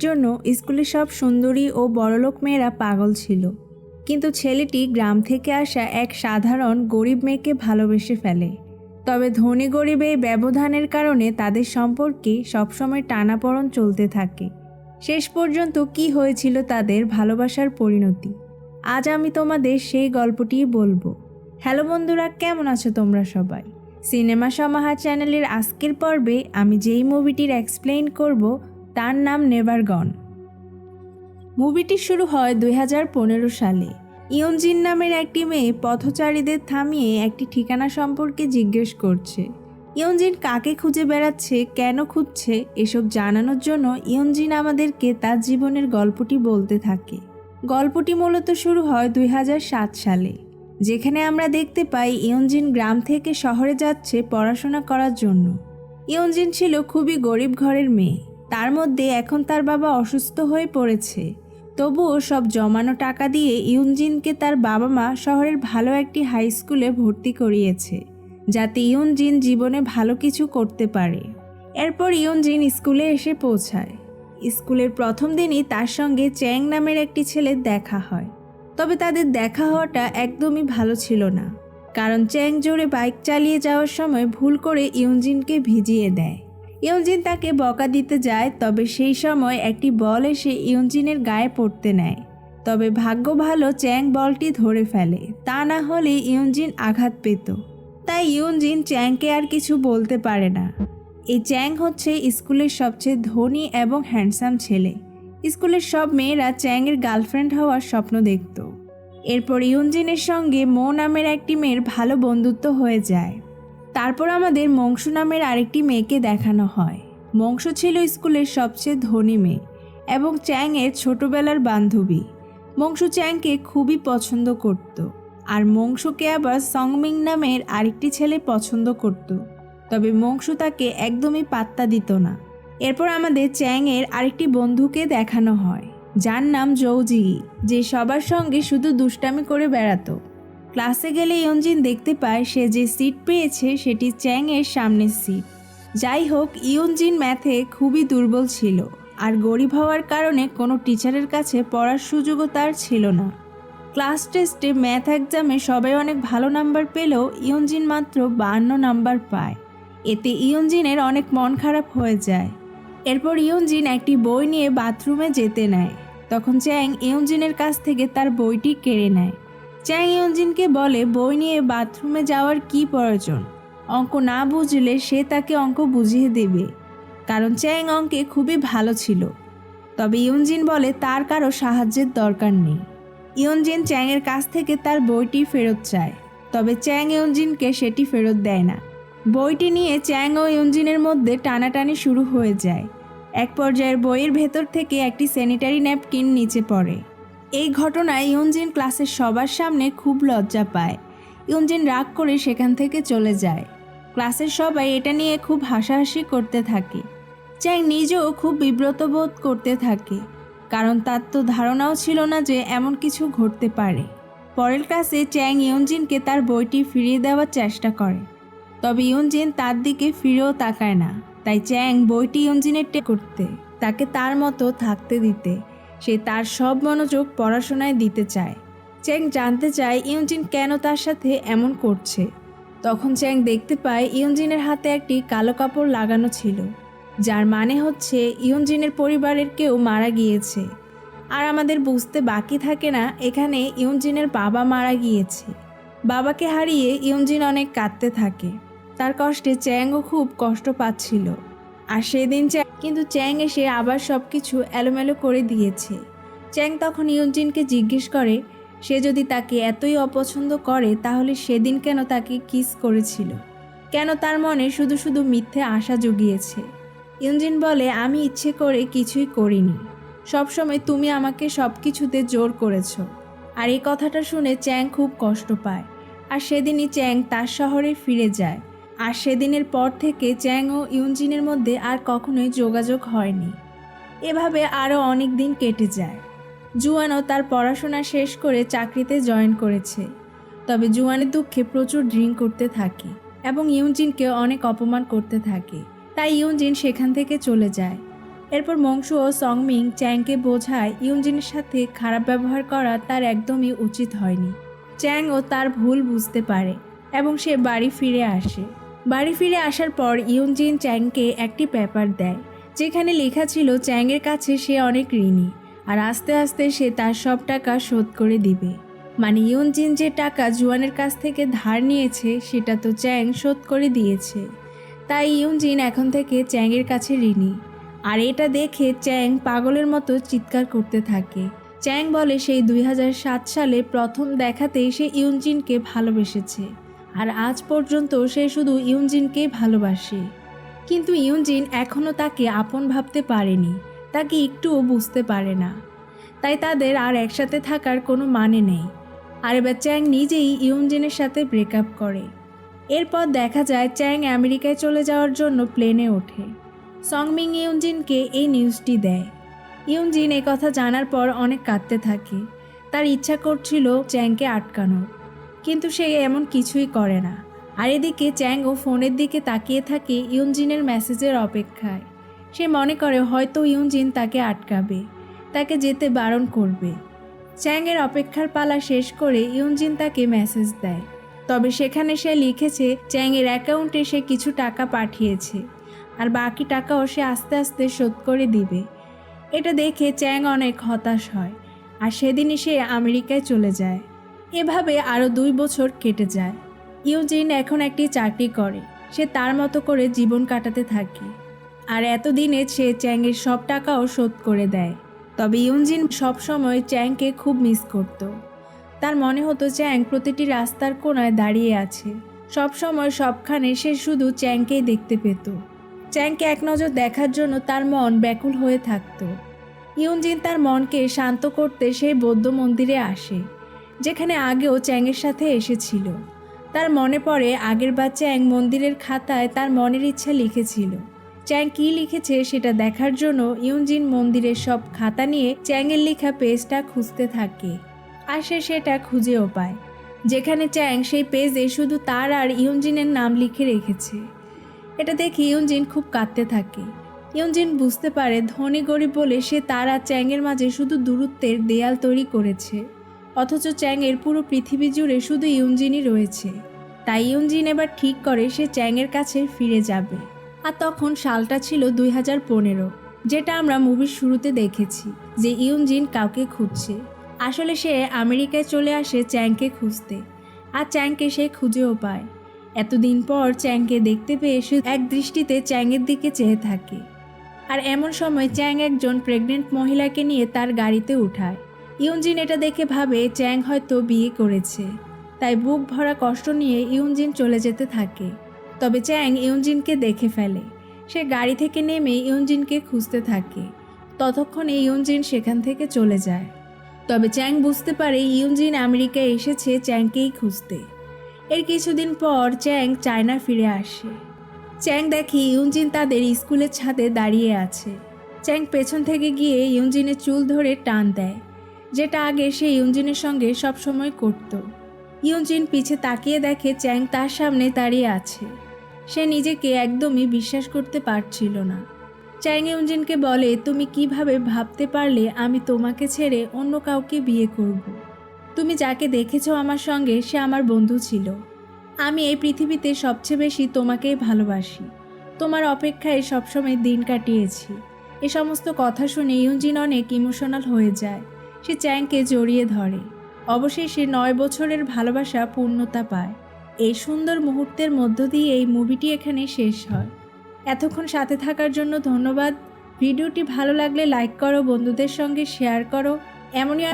জন্য স্কুলে সব সুন্দরী ও বড়লোক মেয়েরা পাগল ছিল, কিন্তু ছেলেটি গ্রাম থেকে আসা এক সাধারণ গরিব মেয়েকে ভালোবেসে ফেলে। তবে ধনী গরিব এই ব্যবধানের কারণে তাদের সম্পর্কে সবসময় টানাপোড়েন চলতে থাকে। শেষ পর্যন্ত কি হয়েছিল তাদের ভালোবাসার পরিণতি, আজ আমি তোমাদের সেই গল্পটিই বলবো। হ্যালো বন্ধুরা, কেমন আছো তোমরা সবাই? সিনেমা সমাহার চ্যানেলের আজকের পর্বে আমি যেই মুভিটির এক্সপ্লেইন করব তার নাম নেভার গন। মুভিটি শুরু হয় 2015 সালে। ইয়ঞ্জিন নামের একটি মেয়ে পথচারীদের থামিয়ে একটি ঠিকানা সম্পর্কে জিজ্ঞেস করছে। ইয়ঞ্জিন কাকে খুঁজে বেড়াচ্ছে, কেন খুঁজছে, এসব জানানোর জন্য ইয়ঞ্জিন আমাদেরকে তার জীবনের গল্পটি বলতে থাকে। গল্পটি মূলত শুরু হয় 2007 সালে, যেখানে আমরা দেখতে পাই ইয়ঞ্জিন গ্রাম থেকে শহরে যাচ্ছে পড়াশোনা করার জন্য। ইয়ঞ্জিন ছিল খুবই গরিব ঘরের মেয়ে, তার মধ্যে এখন তার বাবা অসুস্থ হয়ে পড়েছে। তবুও সব জমানো টাকা দিয়ে ইয়ঞ্জিনকে তার বাবা মা শহরের ভালো একটি হাই স্কুলে ভর্তি করিয়েছে, যাতে ইয়ঞ্জিন জীবনে ভালো কিছু করতে পারে। এরপর ইয়ঞ্জিন স্কুলে এসে পৌঁছায়। স্কুলের প্রথম দিনই তার সঙ্গে চ্যাং নামের একটি ছেলের দেখা হয়। তবে তাদের দেখা হওয়াটা একদমই ভালো ছিল না, কারণ চ্যাং জোরে বাইক চালিয়ে যাওয়ার সময় ভুল করে ইয়ঞ্জিনকে ভিজিয়ে দেয়। ইয়ঞ্জিন তাকে বকা দিতে যায়, তবে সেই সময় একটি বল এসে ইয়ঞ্জিনের গায়ে পড়তে নেয়। তবে ভাগ্য ভালো চ্যাং বলটি ধরে ফেলে, তা না হলে ইয়ঞ্জিন আঘাত পেত। তাই ইয়ঞ্জিন চ্যাংকে আর কিছু বলতে পারে না। এই চ্যাং হচ্ছে স্কুলের সবচেয়ে ধনী এবং হ্যান্ডসাম ছেলে। স্কুলের সব মেয়েরা চ্যাংয়ের গার্লফ্রেন্ড হওয়ার স্বপ্ন দেখত। এরপর ইয়ঞ্জিনের সঙ্গে মো নামের একটি মেয়ের ভালো বন্ধুত্ব হয়ে যায়। তারপর আমাদের মংশু নামের আরেকটি মেয়েকে দেখানো হয়। মংশু ছিল স্কুলের সবচেয়ে ধনী মেয়ে এবং চ্যাংয়ের ছোটবেলার বান্ধবী। মংশু চ্যাংকে খুবই পছন্দ করত, আর মংশুকে আবার সংমিং নামের আরেকটি ছেলে পছন্দ করত। তবে মংশু তাকে একদমই পাত্তা দিত না। এরপর আমাদের চ্যাংয়ের আরেকটি বন্ধুকে দেখানো হয়, যার নাম জৌজি, যে সবার সঙ্গে শুধু দুষ্টামি করে বেড়াতো। ক্লাসে গেলে ইয়ঞ্জিন দেখতে পায় সে যে সিট পেয়েছে সেটি চ্যাংয়ের সামনের সিট। যাই হোক, ইয়ঞ্জিন ম্যাথে খুবই দুর্বল ছিল, আর গরিব হওয়ার কারণে কোনো টিচারের কাছে পড়ার সুযোগও তার ছিল না। ক্লাস টেস্টে ম্যাথ এক্সামে সবাই অনেক ভালো নাম্বার পেলেও ইয়ঞ্জিন মাত্র 52 নাম্বার পায়। এতে ইয়ঞ্জিনের অনেক মন খারাপ হয়ে যায়। এরপর ইয়ঞ্জিন একটি বই নিয়ে বাথরুমে যেতে নেয়। তখন চ্যাং ইয়ঞ্জিনের কাছ থেকে তার বইটি কেড়ে নেয়। চ্যাং ইয়ঞ্জিনকে বলে বই নিয়ে বাথরুমে যাওয়ার কি প্রয়োজন, অঙ্ক না বুঝলে সে তাকে অঙ্ক বুঝিয়ে দেবে, কারণ চ্যাং অঙ্কে খুবই ভালো ছিল। তবে ইয়ঞ্জিন বলে তার কারো সাহায্যের দরকার নেই। ইয়ঞ্জিন চ্যাংয়ের কাছ থেকে তার বইটি ফেরত চায়, তবে চ্যাং ইয়ঞ্জিনকে সেটি ফেরত দেয় না। বইটি নিয়ে চ্যাং ও ইয়ঞ্জিনের মধ্যে টানাটানি শুরু হয়ে যায়। এক পর্যায়ের বইয়ের ভেতর থেকে একটি স্যানিটারি ন্যাপকিন নিচে পড়ে। এই ঘটনায় ইয়ঞ্জিন ক্লাসের সবার সামনে খুব লজ্জা পায়। ইয়ঞ্জিন রাগ করে সেখান থেকে চলে যায়। ক্লাসের সবাই এটা নিয়ে খুব হাসাহাসি করতে থাকে। চ্যাং নিজেও খুব বিব্রত বোধ করতে থাকে, কারণ তার তো ধারণাও ছিল না যে এমন কিছু ঘটতে পারে। পরের ক্লাসে চ্যাং ইয়ঞ্জিনকে তার বইটি ফিরিয়ে দেওয়ার চেষ্টা করে, তবে ইয়ঞ্জিন তার দিকে ফিরেও তাকায় না। তাই চ্যাং বইটি ইয়ঞ্জিনের করতে, তাকে তার মতো থাকতে দিতে। সে তার সব মনোযোগ পড়াশোনায় দিতে চায়। চ্যাং জানতে চায় ইয়ঞ্জিন কেন তার সাথে এমন করছে। তখন চ্যাং দেখতে পায় ইয়ঞ্জিনের হাতে একটি কালো কাপড় লাগানো ছিল, যার মানে হচ্ছে ইয়ঞ্জিনের পরিবারের কেউ মারা গিয়েছে। আর আমাদের বুঝতে বাকি থাকে না এখানে ইয়ঞ্জিনের বাবা মারা গিয়েছে। বাবাকে হারিয়ে ইয়ঞ্জিন অনেক কাঁদতে থাকে। তার কষ্টে চ্যাংও খুব কষ্ট পাচ্ছিল। আর সেদিন কিন্তু চ্যাং এসে আবার সব কিছু এলোমেলো করে দিয়েছে। চ্যাং তখন ইয়ঞ্জিনকে জিজ্ঞেস করে সে যদি তাকে এতই অপছন্দ করে তাহলে সেদিন কেন তাকে কিস করেছিল, কেন তার মনে শুধু শুধু মিথ্যে আশা জুগিয়েছে। ইয়ঞ্জিন বলে আমি ইচ্ছে করে কিছুই করিনি, সবসময় তুমি আমাকে সব কিছুতে জোর করেছ। আর এই কথাটা শুনে চ্যাং খুব কষ্ট পায়। আর সেদিনই চ্যাং তার শহরে ফিরে যায়। আর সেদিনের পর থেকে চ্যাং ও ইয়ঞ্জিনের মধ্যে আর কখনোই যোগাযোগ হয়নি। এভাবে আরও অনেক দিন কেটে যায়। জুয়ানও তার পড়াশোনা শেষ করে চাকরিতে জয়েন করেছে। তবে জুয়ানের দুঃখে প্রচুর ড্রিঙ্ক করতে থাকে এবং ইয়ঞ্জিনকে অনেক অপমান করতে থাকে। তাই ইয়ঞ্জিন সেখান থেকে চলে যায়। এরপর মংশু ও সংমিং চ্যাংকে বোঝায় ইউনজিনের সাথে খারাপ ব্যবহার করা তার একদমই উচিত হয়নি। চ্যাং ও তার ভুল বুঝতে পারে এবং সে বাড়ি ফিরে আসে। বাড়ি ফিরে আসার পর ইউনজিন চ্যাংকে একটি পেপার দেয়, যেখানে লেখা ছিল চ্যাংয়ের কাছে সে অনেক ঋণী আর আস্তে আস্তে সে তার সব টাকা শোধ করে দিবে। মানে ইউনজিন যে টাকা জুয়ানের কাছ থেকে ধার নিয়েছে সেটা তো চ্যাং শোধ করে দিয়েছে। তাই ইউনজিন এখন থেকে চ্যাংয়ের কাছে ঋণী। আর এটা দেখে চ্যাং পাগলের মতো চিৎকার করতে থাকে। চ্যাং বলে সেই 2007 সালে প্রথম দেখাতেই সে ইউনজিনকে ভালোবেসেছে আর আজ পর্যন্ত সে শুধু ইউনজিনকেই ভালোবাসে। কিন্তু ইউনজিন এখনও তাকে আপন ভাবতে পারেনি, তাকে একটুও বুঝতে পারে না। তাই তাদের আর একসাথে থাকার কোনো মানে নেই। আর এবার চ্যাং নিজেই ইউনজিনের সাথে ব্রেকআপ করে। এরপর দেখা যায় চ্যাং আমেরিকায় চলে যাওয়ার জন্য প্লেনে ওঠে। সংমিং ইউনজিনকে এই নিউজটি দেয়। ইউনজিন এই কথা জানার পর অনেক কাঁদতে থাকে। তার ইচ্ছা করছিল চ্যাংকে আটকানোর, কিন্তু সে এমন কিছুই করে না। আর এদিকে চ্যাংও ফোনের দিকে তাকিয়ে থাকে ইউনজিনের মেসেজের অপেক্ষায়। সে মনে করে হয়তো ইউনজিন তাকে আটকাবে, তাকে যেতে বারণ করবে। চ্যাংয়ের অপেক্ষার পালা শেষ করে ইউনজিন তাকে মেসেজ দেয়, তবে সেখানে সে লিখেছে চ্যাংয়ের অ্যাকাউন্টে সে কিছু টাকা পাঠিয়েছে আর বাকি টাকাও সে আস্তে আস্তে শোধ করে দিবে। এটা দেখে চ্যাং অনেক হতাশ হয় আর সেদিনই সে আমেরিকায় চলে যায়। এভাবে আরও 2 বছর কেটে যায়। ইউনজিন এখন একটি চাকরি করে, সে তার মতো করে জীবন কাটাতে থাকে। আর এতদিনে সে চ্যাংয়ের সব টাকাও শোধ করে দেয়। তবে ইউনজিন সবসময় চ্যাংকে খুব মিস করত। তার মনে হতো চ্যাং প্রতিটি রাস্তার কোণায় দাঁড়িয়ে আছে, সবসময় সবখানে সে শুধু চ্যাংকেই দেখতে পেত। চ্যাংকে এক নজর দেখার জন্য তার মন ব্যাকুল হয়ে থাকত। ইউনজিন তার মনকে শান্ত করতে সেই বৌদ্ধ মন্দিরে আসে, যেখানে আগেও চ্যাংয়ের সাথে এসেছিল। তার মনে পড়ে আগেরবার চ্যাং মন্দিরের খাতায় তার মনের ইচ্ছা লিখেছিল। চ্যাং কী লিখেছে সেটা দেখার জন্য ইউনজিন মন্দিরের সব খাতা নিয়ে চ্যাংয়ের লেখা পেজটা খুঁজতে থাকে। আর সে সেটা খুঁজেও পায়, যেখানে চ্যাং সেই পেজে শুধু তার আর ইউনজিনের নাম লিখে রেখেছে। এটা দেখে ইউনজিন খুব কাঁদতে থাকে। ইউনজিন বুঝতে পারে ধনী গরিব বলে সে তার আর চ্যাংয়ের মাঝে শুধু দূরত্বের দেয়াল তৈরি করেছে, অথচ চ্যাংয়ের পুরো পৃথিবী জুড়ে শুধু ইউনজিনই রয়েছে। তাই ইউনজিন এবার ঠিক করে সে চ্যাংয়ের কাছে ফিরে যাবে। আর তখন সালটা ছিল 2015, যেটা আমরা মুভির শুরুতে দেখেছি যে ইউনজিন কাউকে খুঁজছে। আসলে সে আমেরিকায় চলে আসে চ্যাংকে খুঁজতে, আর চ্যাংকে সে খুঁজেও পায়। এতদিন পর চ্যাংকে দেখতে পেয়ে সে এক দৃষ্টিতে চ্যাংয়ের দিকে চেয়ে থাকে। আর এমন সময় চ্যাং একজন প্রেগনেন্ট মহিলাকে নিয়ে তার গাড়িতে উঠায়। ইউনজিন এটা দেখে ভাবে চ্যাং হয়তো বিয়ে করেছে, তাই বুক ভরা কষ্ট নিয়ে ইউনজিন চলে যেতে থাকে। তবে চ্যাং ইউনজিনকে দেখে ফেলে। সে গাড়ি থেকে নেমে ইউনজিনকে খুঁজতে থাকে। ততক্ষণে ইউনজিন সেখান থেকে চলে যায়। তবে চ্যাং বুঝতে পারে ইউনজিন আমেরিকায় এসেছে চ্যাংকেই খুঁজতে। এর কিছুদিন পর চ্যাং চায়না ফিরে আসে। চ্যাং দেখে ইউনজিন তাদের স্কুলের ছাদে দাঁড়িয়ে আছে। চ্যাং পেছন থেকে গিয়ে ইউনজিনের চুল ধরে টান দেয়, যেটা আগে সে ইউনজিনের সঙ্গে সবসময় করত। ইউনজিন পিছে তাকিয়ে দেখে চ্যাং তার সামনে দাঁড়িয়ে আছে। সে নিজেকে একদমই বিশ্বাস করতে পারছিল না। চ্যাং ইউনজিনকে বলে, তুমি কিভাবে ভাবতে পারলে আমি তোমাকে ছেড়ে অন্য কাউকে বিয়ে করব? তুমি যাকে দেখেছো আমার সঙ্গে সে আমার বন্ধু ছিল। আমি এই পৃথিবীতে সবচেয়ে বেশি তোমাকেই ভালোবাসি। তোমার অপেক্ষায় সবসময় দিন কাটিয়েছি। এ সমস্ত কথা শুনে ইউনজিন অনেক ইমোশনাল হয়ে যায়। সে চ্যাংকে জড়িয়ে ধরে। অবশেষে 9 বছরের ভালোবাসা পূর্ণতা পায়। এই সুন্দর মুহূর্তের মধ্য দিয়ে এই মুভিটি এখানে শেষ হয়। এতক্ষণ সাথে থাকার জন্য ধন্যবাদ। ভিডিওটি ভালো লাগলে লাইক করো, বন্ধুদের সঙ্গে শেয়ার করো। এমনই